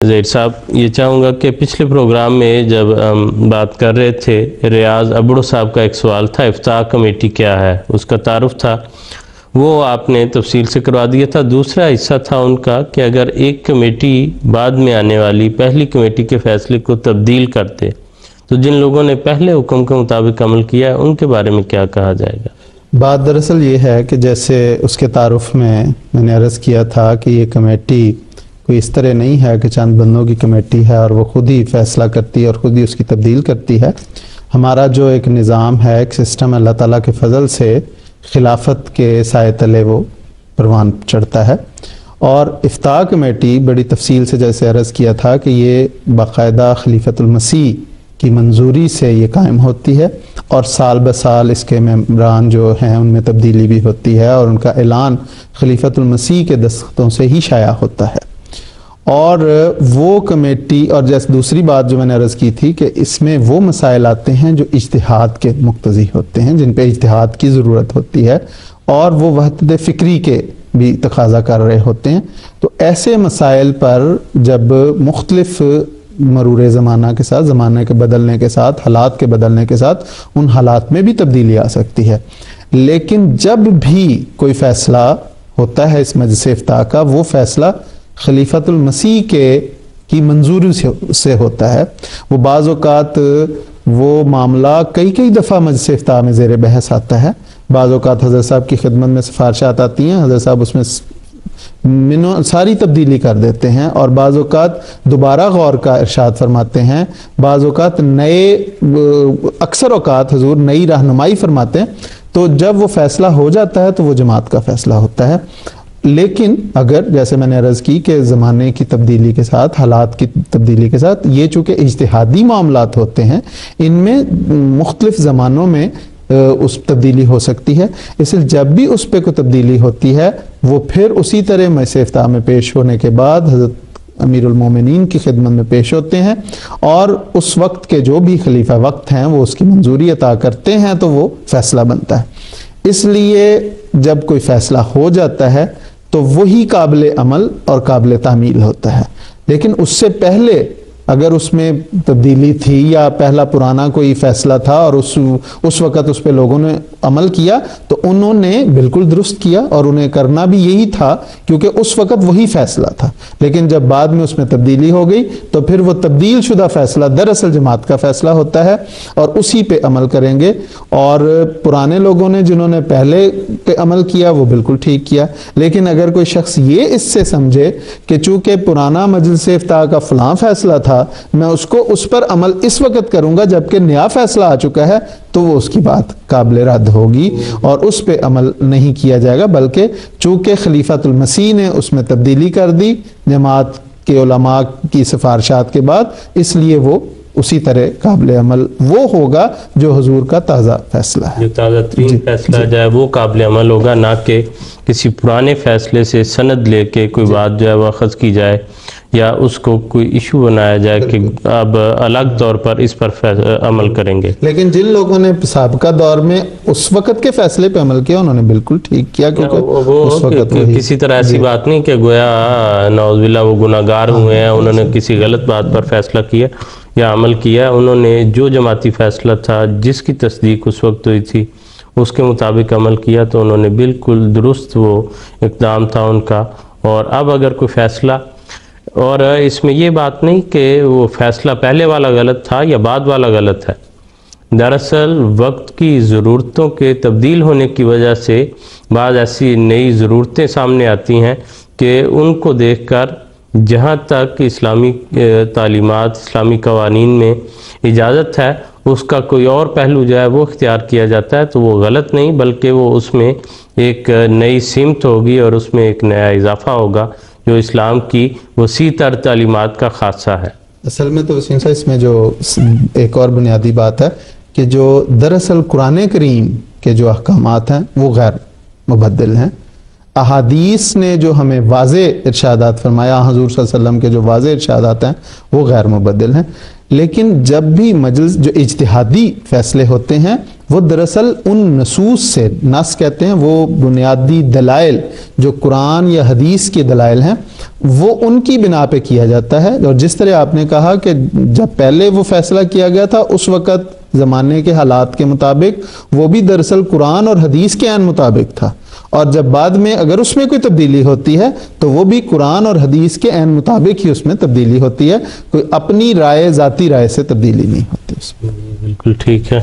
زید صاحب یہ چاہوں گا کہ پچھلے پروگرام میں جب ہم بات کر رہے تھے ریاض ابڑو صاحب کا ایک سوال تھا افتاء کمیٹی کیا ہے، اس کا تعارف تھا، وہ آپ نے تفصیل سے کروا دیا تھا۔ دوسرا حصہ تھا ان کا کہ اگر ایک کمیٹی بعد میں آنے والی پہلی کمیٹی کے فیصلے کو تبدیل کرتے تو جن لوگوں نے پہلے حکم کے مطابق عمل کیا ہے ان کے بارے میں کیا کہا جائے گا؟ بات دراصل یہ ہے کہ جیسے اس کے تعارف میں نے عرض کیا تھا کہ یہ کمیٹی کوئی اس طرح نہیں ہے کہ چند بندوں کی کمیٹی ہے اور وہ خود ہی فیصلہ کرتی ہے اور خود ہی اس کی تبدیل کرتی ہے۔ ہمارا جو ایک نظام ہے، ایک سسٹم، اللہ تعالیٰ کے فضل سے خلافت کے سائے تلے وہ پروان چڑھتا ہے، اور افتاء کمیٹی بڑی تفصیل سے جیسے عرض کیا تھا کہ یہ باقاعدہ خلیفۃ المسیح کی منظوری سے یہ قائم ہوتی ہے، اور سال بسال اس کے ممبران جو ہیں ان میں تبدیلی بھی ہوتی ہے، اور ان کا اعلان خلیفۃ المسیح کے دستخطوں سے ہی شائع ہوتا ہے۔ اور وہ کمیٹی، اور جیسے دوسری بات جو میں نے عرض کی تھی کہ اس میں وہ مسائل آتے ہیں جو اجتہاد کے مقتضی ہوتے ہیں، جن پہ اجتہاد کی ضرورت ہوتی ہے، اور وہ وحدت فکری کے بھی تقاضا کر رہے ہوتے ہیں۔ تو ایسے مسائل پر جب مختلف مرور زمانہ کے ساتھ، زمانے کے بدلنے کے ساتھ، حالات کے بدلنے کے ساتھ ان حالات میں بھی تبدیلی آ سکتی ہے، لیکن جب بھی کوئی فیصلہ ہوتا ہے اس مجلس افتاء کا، وہ فیصلہ خلیفۃ المسیح کی منظوری سے ہوتا ہے۔ وہ بعض اوقات وہ معاملہ کئی دفعہ مجلس افتاء میں زیر بحث آتا ہے، بعض اوقات حضرت صاحب کی خدمت میں سفارشات آتی ہیں، حضرت صاحب اس میں ساری تبدیلی کر دیتے ہیں، اور بعض اوقات دوبارہ غور کا ارشاد فرماتے ہیں، بعض اوقات اکثر اوقات حضور نئی رہنمائی فرماتے ہیں۔ تو جب وہ فیصلہ ہو جاتا ہے تو وہ جماعت کا فیصلہ ہوتا ہے۔ لیکن اگر جیسے میں نے عرض کی کہ زمانے کی تبدیلی کے ساتھ، حالات کی تبدیلی کے ساتھ، یہ چونکہ اجتہادی معاملات ہوتے ہیں، ان میں مختلف زمانوں میں اس تبدیلی ہو سکتی ہے، اس لیے جب بھی اس پہ کوئی تبدیلی ہوتی ہے وہ پھر اسی طرح مجلس افتاء میں پیش ہونے کے بعد حضرت امیر المومنین کی خدمت میں پیش ہوتے ہیں، اور اس وقت کے جو بھی خلیفہ وقت ہیں وہ اس کی منظوری عطا کرتے ہیں، تو وہ فیصلہ بنتا ہے۔ اس لیے جب کوئی فیصلہ ہو جاتا ہے تو وہی قابل عمل اور قابل تعمیل ہوتا ہے، لیکن اس سے پہلے اگر اس میں تبدیلی تھی یا پہلا پرانا کوئی فیصلہ تھا اور اس وقت اس پہ لوگوں نے عمل کیا تو انہوں نے بالکل درست کیا، اور انہیں کرنا بھی یہی تھا کیونکہ اس وقت وہی فیصلہ تھا، لیکن جب بعد میں اس میں تبدیلی ہو گئی تو پھر وہ تبدیل شدہ فیصلہ دراصل جماعت کا فیصلہ ہوتا ہے، اور اسی پہ عمل کریں گے۔ اور پرانے لوگوں نے جنہوں نے پہلے پہ عمل کیا وہ بالکل ٹھیک کیا، لیکن اگر کوئی شخص یہ اس سے سمجھے کہ چونکہ پرانا مجلس افتاء کا فلاں فیصلہ تھا، میں اس پر عمل اس وقت کروں گا جبکہ نیا فیصلہ آ چکا ہے، تو وہ اس کی بات قابل رد ہوگی اور اس پہ عمل نہیں کیا جائے گا، بلکہ چونکہ خلیفۃ المسیح نے اس میں تبدیلی کر دی جماعت کے علماء کی سفارشات کے بعد، اس لیے وہ اسی طرح قابل عمل وہ ہوگا جو حضور کا تازہ فیصلہ ہے، جو تازہ ترین فیصلہ جائے وہ قابل عمل ہوگا، نہ کہ کسی پرانے فیصلے سے سند لے کے کوئی بات جو ہے وہ اخذ کی جائے یا اس کو کوئی ایشو بنایا جائے کہ اب الگ طور پر اس پر عمل کریں گے۔ لیکن جن لوگوں نے سابقہ دور میں اس وقت کے فیصلے پہ عمل کیا انہوں نے بالکل ٹھیک کیا، کیونکہ اس وقت کسی طرح ایسی بات نہیں کہ گویا نعوذ باللہ وہ گناہگار ہوئے ہیں، انہوں نے کسی غلط بات پر فیصلہ کیا یا عمل کیا، انہوں نے جو جماعتی فیصلہ تھا جس کی تصدیق اس وقت ہوئی تھی اس کے مطابق عمل کیا، تو انہوں نے بالکل درست وہ اقدام تھا ان کا۔ اور اب اگر کوئی فیصلہ، اور اس میں یہ بات نہیں کہ وہ فیصلہ پہلے والا غلط تھا یا بعد والا غلط ہے، دراصل وقت کی ضرورتوں کے تبدیل ہونے کی وجہ سے بعض ایسی نئی ضرورتیں سامنے آتی ہیں کہ ان کو دیکھ کر جہاں تک اسلامی تعلیمات، اسلامی قوانین میں اجازت ہے، اس کا کوئی اور پہلو جو ہے وہ اختیار کیا جاتا ہے، تو وہ غلط نہیں بلکہ وہ اس میں ایک نئی سمت ہوگی اور اس میں ایک نیا اضافہ ہوگا جو اسلام کی وسیع تر تعلیمات کا خاصہ ہے۔ اصل میں تو وسیم صاحب اس میں جو ایک اور بنیادی بات ہے کہ جو دراصل قرآن کریم کے جو احکامات ہیں وہ غیر مبدل ہیں، احادیث نے جو ہمیں واضح ارشادات فرمایا، حضور صلی اللہ علیہ وسلم کے جو واضح ارشادات ہیں وہ غیر مبدل ہیں، لیکن جب بھی مجلس جو اجتہادی فیصلے ہوتے ہیں وہ دراصل ان نصوص سے، نص کہتے ہیں وہ بنیادی دلائل جو قرآن یا حدیث کے دلائل ہیں، وہ ان کی بنا پہ کیا جاتا ہے. اور جس طرح آپ نے کہا کہ جب پہلے وہ فیصلہ کیا گیا تھا اس وقت زمانے کے حالات کے مطابق وہ بھی دراصل قرآن اور حدیث کے عین مطابق تھا، اور جب بعد میں اگر اس میں کوئی تبدیلی ہوتی ہے تو وہ بھی قرآن اور حدیث کے عین مطابق ہی اس میں تبدیلی ہوتی ہے، کوئی اپنی رائے ذاتی رائے سے تبدیلی نہیں ہوتی اس میں. بالکل ٹھیک ہے.